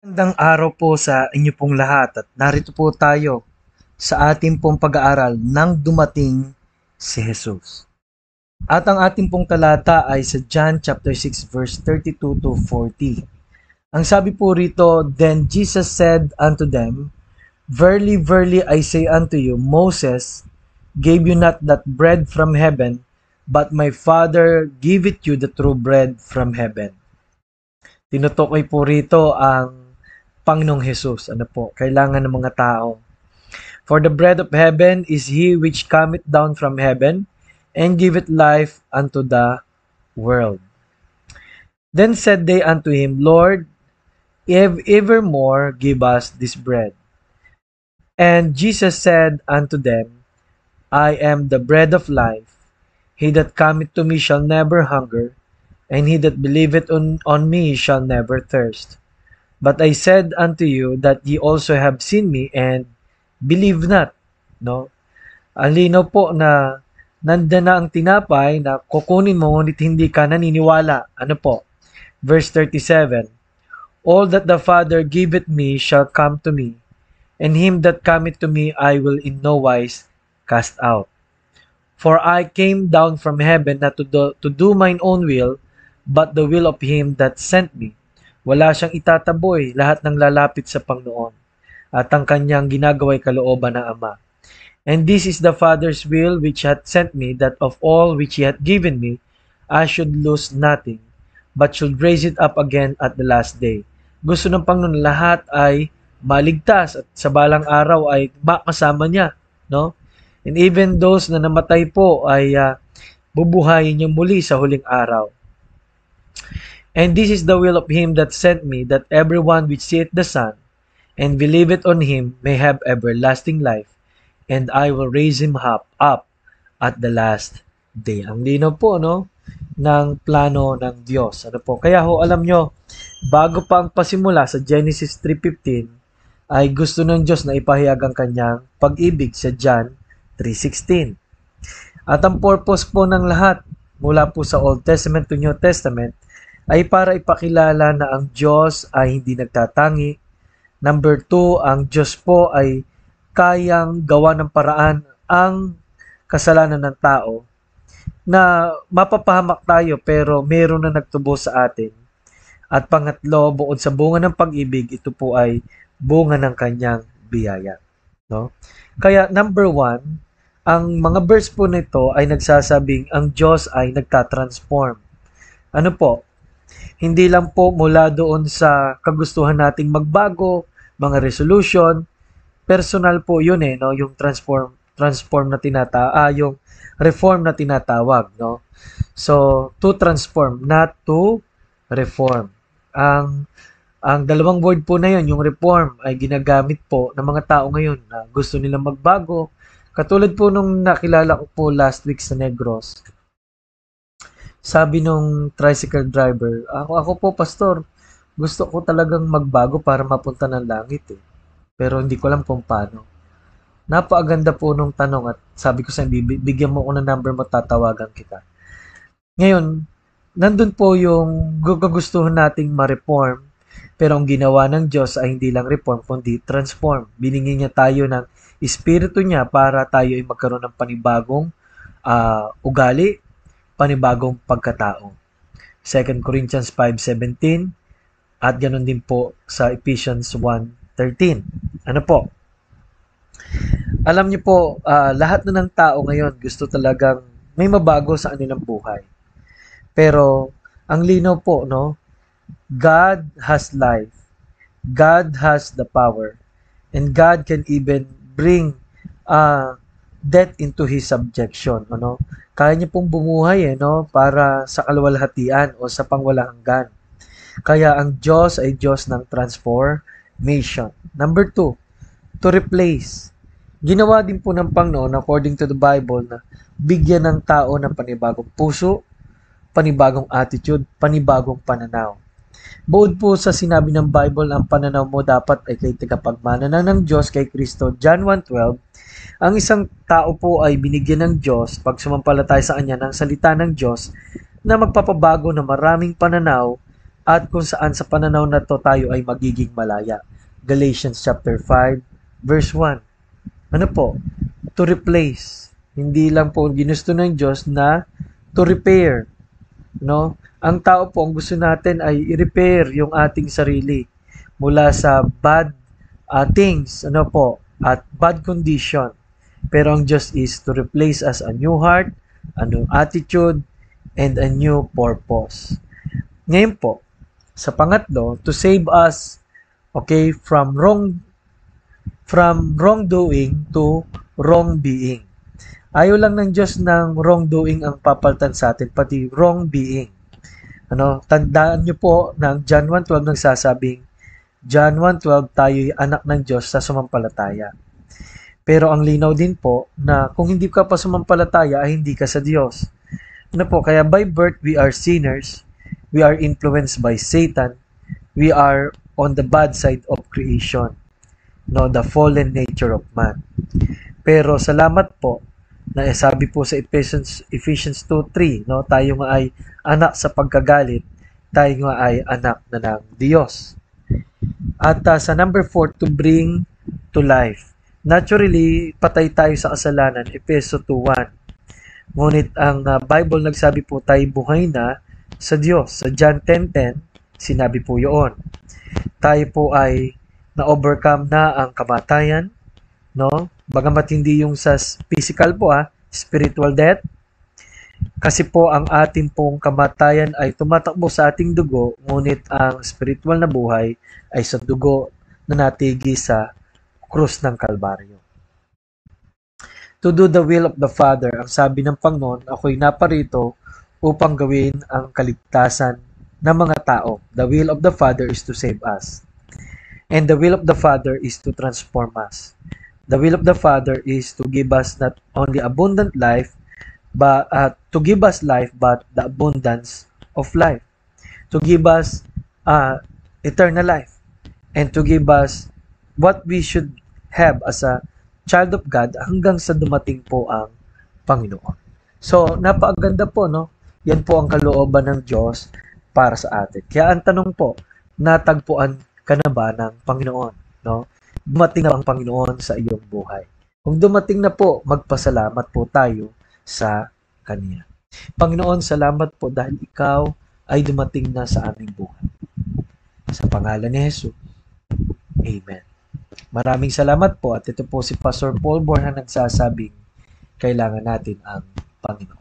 Magandang araw po sa inyo pong lahat at narito po tayo sa ating pong pag-aaral nang dumating si Jesus. At ang ating pong talata ay sa John chapter 6 verse 32 to 40. Ang sabi po rito, "Then Jesus said unto them, Verily, verily, I say unto you, Moses gave you not that bread from heaven, but my Father giveth you the true bread from heaven." Tinutukoy po rito ang Panginoong Hesus. Ano po? Kailangan ng mga tao. "For the bread of heaven is he which cometh down from heaven, and giveth life unto the world. Then said they unto him, Lord, evermore give us this bread. And Jesus said unto them, I am the bread of life. He that cometh to me shall never hunger, and he that believeth on me shall never thirst. But I said unto you that ye also have seen me and believe not." No? Ang linaw po na nandiyan na ang tinapay na kukunin mo ngunit hindi ka naniniwala. Ano po? Verse 37, "All that the Father giveth me shall come to me, and him that cometh to me I will in no wise cast out. For I came down from heaven not to do mine own will, but the will of him that sent me." Wala siyang itataboy, lahat ng lalapit sa Panginoon, at ang kanyang ginagawa'y kalooban ng Ama. "And this is the Father's will which hath sent me, that of all which he hath given me, I should lose nothing, but should raise it up again at the last day." Gusto ng Panginoon lahat ay maligtas at sa balang araw ay makasama niya, no? And even those na namatay po ay bubuhayin niya muli sa huling araw. "And this is the will of him that sent me, that everyone which seeth the Son, and believeth on him, may have everlasting life, and I will raise him up at the last day." Ang linaw po, no, ng plano ng Diyos. Ano po? Kaya ho, alam nyo, bago pa ang pasimula sa Genesis 3:15, ay gusto ng Diyos na ipahayag ang kanyang pag-ibig sa John 3:16. At ang purpose po ng lahat, mula po sa Old Testament to New Testament, ay para ipakilala na ang Diyos ay hindi nagtatangi. Number 2, ang Diyos po ay kayang gawa ng paraan ang kasalanan ng tao na mapapahamak tayo pero meron na nagtubo sa atin. At pangatlo, bukod sa bunga ng pag-ibig, ito po ay bunga ng kanyang biyaya. No? Kaya number 1, ang mga verse po nito ay nagsasabing ang Diyos ay nagtatransform. Ano po? Hindi lang po mula doon sa kagustuhan nating magbago, mga resolution, personal po yun no, yung transform na yung reform na tinatawag, no. So, to transform, not to reform. Ang dalawang word po na yun, yung reform, ay ginagamit po ng mga tao ngayon na gusto nilang magbago. Katulad po nung nakilala ko po last week sa Negros. Sabi nung tricycle driver, ako po pastor, gusto ko talagang magbago para mapunta ng langit Pero hindi ko alam kung paano. Napakaganda po nung tanong at sabi ko sa bigyan mo ko ng number mo, tatawagan kita. Ngayon, nandun po yung gugustuhan nating ma-reform, pero ang ginawa ng Diyos ay hindi lang reform, kundi transform. Binigyan niya tayo ng espiritu niya para tayo ay magkaroon ng panibagong ugali, panibagong pagkatao. 2 Corinthians 5:17 at ganoon din po sa Ephesians 1:13. Ano po? Alam niyo po, lahat na ng tao ngayon gusto talagang may mabago sa kanilang buhay. Pero ang linaw po, no? God has life. God has the power. And God can even bring death into his subjection, ano? Kaya niya pong bumuhay no, para sa kaluwalhatian o sa pangwalang hanggan. Kaya ang Diyos ay Diyos ng transformation. Number 2, to replace. Ginawa din po ng Panginoon according to the Bible na bigyan ng tao ng panibagong puso, panibagong attitude, panibagong pananaw. Bukod po sa sinabi ng Bible, ang pananaw mo dapat ay kay tagapagmana ng Diyos kay Kristo. John 1:12, ang isang tao po ay binigyan ng Diyos pag sumampalataya sa kanya ng salita ng Diyos na magpapabago ng maraming pananaw at kung saan sa pananaw na to tayo ay magiging malaya. Galatians chapter 5 verse 1. Ano po? To replace. Hindi lang po ginusto ng Diyos na to repair. No? Ang tao po, ang gusto natin ay i-repair yung ating sarili mula sa bad things, ano po, at bad condition. Pero ang Diyos is to replace us a new heart, a new attitude, and a new purpose. Ngayon po, sa pangatlo, to save us, okay, from wrongdoing to wrong being. Ayaw lang ng Diyos ng wrongdoing ang papalitan sa atin, pati wrong being. Ano, tandaan niyo po ng John 1:12 nagsasabing, John 1:12, tayo'y anak ng Diyos sa sumampalataya. Pero ang linaw din po na kung hindi ka pa sumampalataya ay hindi ka sa Diyos. Ano po, kaya by birth we are sinners, we are influenced by Satan, we are on the bad side of creation, no, the fallen nature of man. Pero salamat po na sabi po sa Ephesians 2:3, no, tayo nga ay anak sa pagkagalit, tayo nga ay anak na ng Diyos. At sa number 4, to bring to life. Naturally, patay tayo sa kasalanan, Efeso 2:1. Ngunit ang Bible nagsabi po tayo buhay na sa Diyos. Sa John 10:10, sinabi po yun. Tayo po ay na-overcome na ang kamatayan, no? Bagamat hindi yung sa physical po, spiritual death. Kasi po ang ating pong kamatayan ay tumatakbo sa ating dugo, ngunit ang spiritual na buhay ay sa dugo na natigi sa krus ng Kalbaryo. To do the will of the Father, ang sabi ng Panginoon, ako'y naparito upang gawin ang kaligtasan ng mga tao. The will of the Father is to save us. And the will of the Father is to transform us. The will of the Father is to give us not only abundant life, but to give us life, but the abundance of life. To give us eternal life. And to give us what we should have as a child of God hanggang sa dumating po ang Panginoon. So, napakaganda po, no? Yan po ang kalooban ng Diyos para sa atin. Kaya ang tanong po, natagpuan ka na ba ng Panginoon? No? Dumating na ang Panginoon sa iyong buhay. Kung dumating na po, magpasalamat po tayo sa Kanya. Panginoon, salamat po dahil Ikaw ay dumating na sa aming buhay. Sa pangalan ni Jesus. Amen. Maraming salamat po at ito po si Pastor Paul Borja nagsasabing kailangan natin ang Panginoon.